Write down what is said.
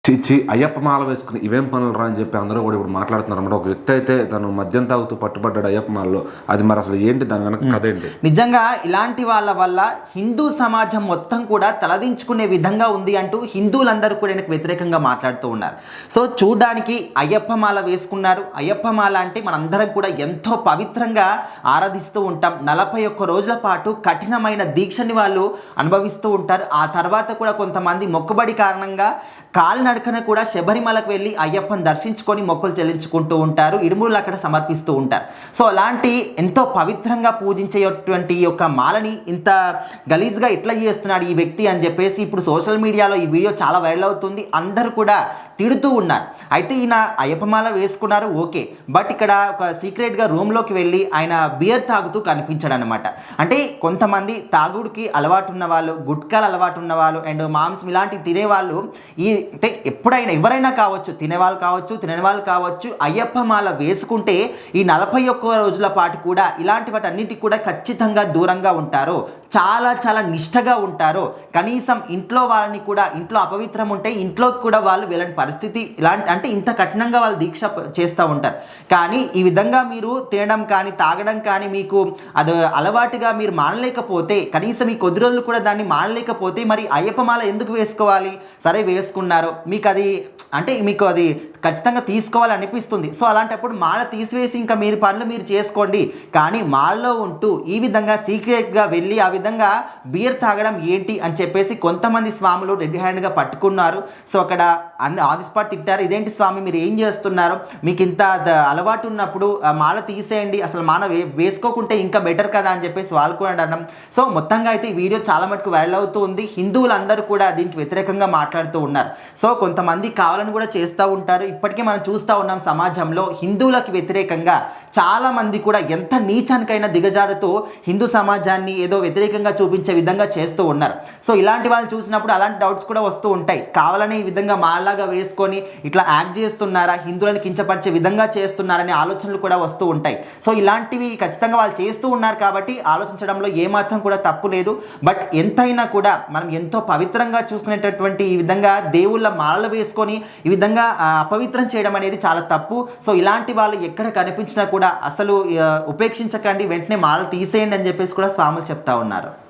చిచ్చి అయ్యప్ప మాల వేసుకుని ఇవేం పనులు రా అని చెప్పి అందరూ కూడా ఇప్పుడు మాట్లాడుతున్నారు అన్నమాట. ఒక వ్యక్తి అయితే తను మద్యం తాగుతూ పట్టుబడ్డాడు అయ్యప్ప మాలలో. అది మరి అసలు ఏంటి, దాని వెనక కథ ఏంటి? నిజంగా ఇలాంటి వాళ్ళ వల్ల హిందూ సమాజం మొత్తం కూడా తలదించుకునే విధంగా ఉంది అంటూ హిందువులందరూ కూడా ఆయనకు వ్యతిరేకంగా మాట్లాడుతూ ఉన్నారు. సో చూడ్డానికి అయ్యప్ప మాల వేసుకున్నారు. అయ్యప్ప మాల అంటే మనందరం కూడా ఎంతో పవిత్రంగా ఆరాధిస్తూ ఉంటాం. 41 రోజుల పాటు కఠినమైన దీక్షని వాళ్ళు అనుభవిస్తూ ఉంటారు. ఆ తర్వాత కూడా కొంతమంది మొక్కుబడి కారణంగా కాలినడకన కూడా శబరిమలకు వెళ్ళి అయ్యప్పని దర్శించుకొని మొక్కులు చెల్లించుకుంటూ ఉంటారు. ఇడుములు అక్కడ సమర్పిస్తూ ఉంటారు. సో అలాంటి ఎంతో పవిత్రంగా పూజించేటువంటి యొక్క మాలని ఇంత గలీజ్గా ఎట్లా చేస్తున్నాడు ఈ వ్యక్తి అని చెప్పేసి ఇప్పుడు సోషల్ మీడియాలో ఈ వీడియో చాలా వైరల్ అవుతుంది. అందరూ కూడా తిడుతూ ఉన్నారు. అయితే ఈయన అయ్యప్పమాల వేసుకున్నారు, ఓకే, బట్ ఇక్కడ ఒక సీక్రెట్గా రూమ్లోకి వెళ్ళి ఆయన బియర్ తాగుతూ కనిపించాడు అనమాట. అంటే కొంతమంది తాగుడికి అలవాటు ఉన్న వాళ్ళు, గుట్కాలు అలవాటు ఉన్న వాళ్ళు అండ్ మాంసం ఇలాంటివి తినేవాళ్ళు అంటే ఎప్పుడైనా ఎవరైనా కావచ్చు, తినేవాళ్ళు కావచ్చు, తినని వాళ్ళు కావచ్చు, అయ్యప్ప మాల వేసుకుంటే ఈ 41 రోజుల పాటు కూడా ఇలాంటి వాటి అన్నిటికీ కూడా ఖచ్చితంగా దూరంగా ఉంటారు. చాలా చాలా నిష్టగా ఉంటారు. కనీసం ఇంట్లో వాళ్ళని కూడా, ఇంట్లో అపవిత్రం ఉంటే ఇంట్లోకి కూడా వాళ్ళు వెళ్ళని పరిస్థితి ఇలాంటి, అంటే ఇంత కఠినంగా వాళ్ళు దీక్ష చేస్తూ ఉంటారు. కానీ ఈ విధంగా మీరు తినడం కానీ తాగడం కానీ మీకు అది అలవాటుగా మీరు మానలేకపోతే, కనీసం ఈ కొద్ది రోజులు కూడా దాన్ని మానలేకపోతే మరి అయ్యప్ప మాల ఎందుకు వేసుకోవాలి? సరే వేసుకున్నారు, మీకు అది అంటే మీకు అది ఖచ్చితంగా తీసుకోవాలి అనిపిస్తుంది. సో అలాంటప్పుడు మాల తీసివేసి ఇంకా మీరు పనులు మీరు చేసుకోండి. కానీ మాలలో ఉంటూ ఈ విధంగా సీక్రెట్గా వెళ్ళి ఆ విధంగా బియర్ తాగడం ఏంటి అని చెప్పేసి కొంతమంది స్వాములు రెడ్ హ్యాండ్గా పట్టుకున్నారు. సో అక్కడ ఆన్ ది స్పాట్ తిట్టారు, ఇదేంటి స్వామి మీరు ఏం చేస్తున్నారు, మీకు ఇంత అలవాటు ఉన్నప్పుడు మాల తీసేయండి, అసలు మాల వేసుకోకుంటే ఇంకా బెటర్ కదా అని చెప్పేసి వాళ్ళు కూడా అనడం. సో మొత్తంగా అయితే ఈ వీడియో చాలా మటుకు వైరల్ అవుతూ ఉంది. హిందువులందరూ కూడా దీనికి వ్యతిరేకంగా మాట్లాడుతూ ఉన్నారు. సో కొంతమంది కావాలని కూడా చేస్తూ ఉంటారు. ఇప్పటికే మనం చూస్తూ ఉన్నాం సమాజంలో హిందువులకు వ్యతిరేకంగా చాలా మంది కూడా ఎంత నీచానికైనా దిగజారుతూ హిందూ సమాజాన్ని ఏదో వ్యతిరేకంగా చూపించే విధంగా చేస్తూ ఉన్నారు. సో ఇలాంటి వాళ్ళు చూసినప్పుడు అలాంటి డౌట్స్ కూడా వస్తూ ఉంటాయి. కావాలని ఈ విధంగా మాలాగా వేసుకొని ఇట్లా యాక్ట్ చేస్తున్నారా, హిందువులను కించపరిచే విధంగా చేస్తున్నారనే ఆలోచనలు కూడా వస్తూ ఉంటాయి. సో ఇలాంటివి ఖచ్చితంగా వాళ్ళు చేస్తూ ఉన్నారు కాబట్టి ఆలోచించడంలో ఏమాత్రం కూడా తప్పు లేదు. బట్ ఎంతైనా కూడా మనం ఎంతో పవిత్రంగా చూసుకునేటటువంటి ఈ విధంగా దేవుళ్ళ మాలలు వేసుకొని ఈ విధంగా అపవిత్రం చేయడం అనేది చాలా తప్పు. సో ఇలాంటి వాళ్ళు ఎక్కడ కనిపించినా కూడా అసలు ఉపేక్షించకండి, వెంటనే మాల తీసేయండి అని చెప్పేసి కూడా స్వాములు చెప్తా ఉన్నారు.